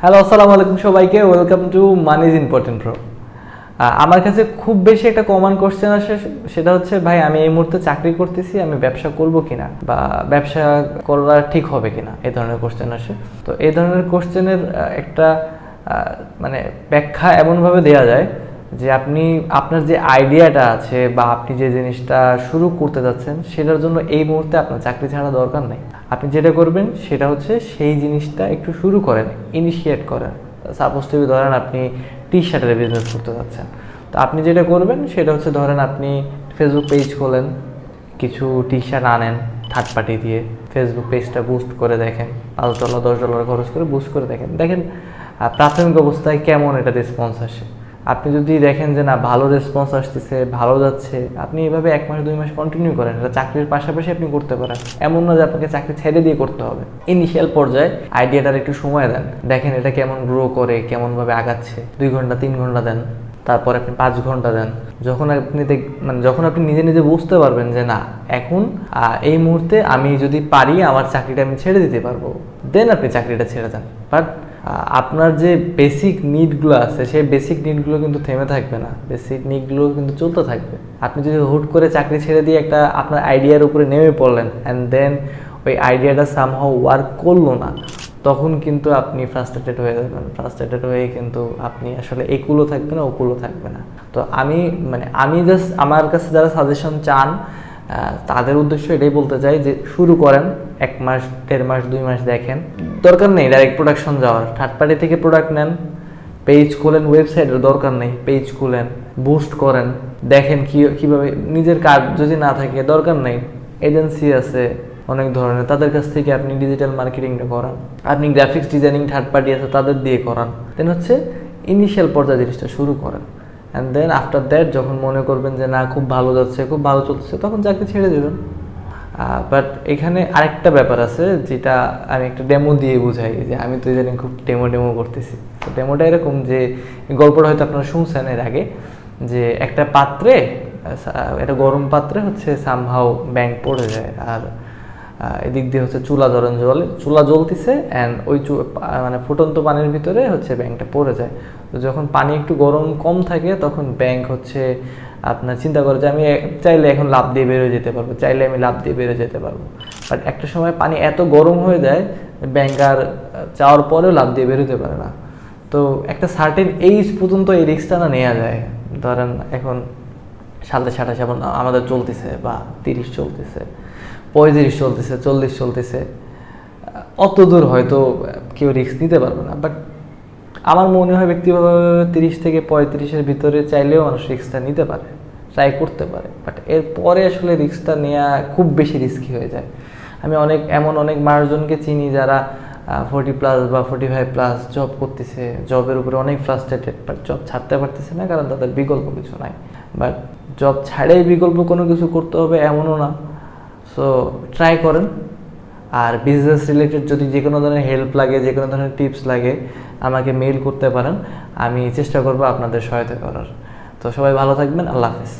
Hello, আসসালামু আলাইকুম সবাইকে। Welcome to money is important pro. আমার কাছে খুব বেশি একটা কমন কোশ্চেন আসে, সেটা হচ্ছে ভাই আমি এই মুহূর্তে চাকরি করতেছি, আমি ব্যবসা করব কিনা বা ব্যবসা করা ঠিক হবে কিনা, এই ধরনের কোশ্চেন আসে। তো এই ধরনের কোশ্চেনের একটা মানে ব্যাখ্যা এমনভাবে দেওয়া যায় যে আপনি আপনার যে আইডিয়াটা আছে বা আপনি যে জিনিসটা শুরু করতে যাচ্ছেন সেটার জন্য এই মুহূর্তে আপনার চাকরি ছাড়া দরকার নেই। আপনি যেটা করবেন সেটা হচ্ছে সেই জিনিসটা একটু শুরু করেন, ইনিশিয়েট করেন। সাপোজ টু ধরেন আপনি টি শার্টের বিজনেস করতে যাচ্ছেন, তো আপনি যেটা করবেন সেটা হচ্ছে ধরেন আপনি ফেসবুক পেজ খোলেন, কিছু টি শার্ট আনেন থার্ড পার্টি দিয়ে, ফেসবুক পেজটা বুস্ট করে দেখেন, $5 $10 খরচ করে বুস্ট করে দেখেন প্রাথমিক অবস্থায় কেমন এটা রেসপন্স আসে। আপনি যদি দেখেন যে না ভালো রেসপন্স আসতেছে, ভালো যাচ্ছে, আপনি এভাবে 1 মাস 2 মাস কন্টিনিউ করেন। এটা চাকরির পাশাপাশি আপনি করতে পারেন, এমন না যে আপনাকে চাকরি ছেড়ে দিয়ে করতে হবে। ইনিশিয়াল পর্যায়ে আইডিয়াটার একটু সময় দেন, দেখেন এটা কেমন গ্রো করে, কেমনভাবে আগাচ্ছে। 2 ঘন্টা 3 ঘন্টা দেন, তারপর আপনি 5 ঘন্টা দেন। যখন আপনি নিজে নিজে বুঝতে পারবেন যে না এখন এই মুহূর্তে আমি যদি পারি আমার চাকরিটা আমি ছেড়ে দিতে পারবো, দেন আপনি চাকরিটা ছেড়ে দেন। বাট আপনার যে বেসিক নিডগুলো আছে সেই বেসিক নিডগুলো কিন্তু থেমে থাকবে না, বেসিক নিডগুলো কিন্তু চলতে থাকবে। আপনি যদি হুট করে চাকরি ছেড়ে দিয়ে একটা আপনার আইডিয়ার উপরে নেমে পড়লেন অ্যান্ড দেন ওই আইডিয়াটা সামহাউ ওয়ার্ক করলো না, তখন কিন্তু আপনি ফ্রাস্ট্রেটেড হয়ে যাবেন। ফ্রাস্ট্রেটেড হয়ে কিন্তু আপনি আসলে একুলো থাকবে না, ওকুলো থাকবে না। তো আমি জাস্ট আমার কাছে যারা সাজেশন চান তাদের উদ্দেশ্য এটাই বলতে চাই যে শুরু করেন, 1 মাস 1.5 মাস 2 মাস দেখেন, দরকার নেই ডাইরেক্ট প্রোডাকশন যাওয়ার। থার্ড পার্টি থেকে প্রোডাক্ট নেন, পেজ খোলেন, ওয়েবসাইটের দরকার নেই, পেজ খুলেন, বুস্ট করেন, দেখেন কীভাবে। নিজের কার্ড যদি না থাকে দরকার নেই, এজেন্সি আছে অনেক ধরনের, তাদের কাছ থেকে আপনি ডিজিটাল মার্কেটিংটা করান। আপনি গ্রাফিক্স ডিজাইনিং থার্ড পার্টি আছে তাদের দিয়ে করান। দেন হচ্ছে ইনিশিয়াল পর্যায়ে জিনিসটা শুরু করেন, অ্যান্ড দেন আফটার দ্যাট যখন মনে করবেন যে না খুব ভালো যাচ্ছে, খুব ভালো চলছে, তখন চাকরি ছেড়ে দেবেন। বাট এখানে আরেকটা ব্যাপার আছে যেটা আমি একটা ডেমো দিয়ে বুঝাই, যে আমি তো ইদানিং খুব ডেমো করতেছি। তো ডেমোটা এরকম যে গল্পটা হয়তো আপনারা শুনছেন এর আগে, যে একটা পাত্রে, একটা গরম পাত্রে হচ্ছে সামহাউ ব্যাঙ পড়ে যায়, আর এদিক দিয়ে হচ্ছে চুলা জ্বলতেছে, অ্যান্ড ওই মানে ফুটন্ত পানির ভিতরে হচ্ছে ব্যাঙটা পড়ে যায়। তো যখন পানি একটু গরম কম থাকে তখন ব্যাঙ হচ্ছে আপনার চিন্তা করে যে আমি চাইলে এখন লাফ দিয়ে বেরোয় যেতে পারবো, চাইলে আমি লাফ দিয়ে বেরোয় যেতে পারবো। বাট একটা সময় পানি এত গরম হয়ে যায় ব্যাঙ আর চাওয়ার পরেও লাফ দিয়ে বেরোতে পারে না। তো একটা সার্টেন এইজ পর্যন্ত এই রিস্কটা না নেওয়া যায়। ধরেন এখন 27 যেমন আমাদের চলতেছে, বা 30 চলতেছে, 35 চলতেছে, 40 চলতেছে, অত দূর হয়তো কেউ রিস্ক নিতে পারবে না। বাট আমার মনে হয় ব্যক্তিগতভাবে 30 থেকে 35-এর ভিতরে চাইলেও মানুষ রিস্কটা নিতে পারে, ট্রাই করতে পারে। বাট এরপরে আসলে রিস্কটা নেওয়া খুব বেশি রিস্কি হয়ে যায়। আমি অনেক মানুষজনকে চিনি যারা 40+ বা 45+ জব করতেছে, জবের উপরে অনেক ফ্রাস্ট্রেটেড, বাট জব ছাড়তে পারতেছে না কারণ তাদের বিকল্প কিছু নাই। বাট জব ছাড়াই বিকল্প কোনো কিছু করতে হবে এমনও না। সো ট্রাই করেন। আর বিজনেস রিলেটেড যদি যে কোনো ধরনের হেল্প লাগে, যে কোনো ধরনের টিপস লাগে, আমাকে মেইল করতে পারেন, আমি চেষ্টা করবো আপনাদের সহায়তা করার। তো সবাই ভালো থাকবেন, আল্লাহ হাফেজ।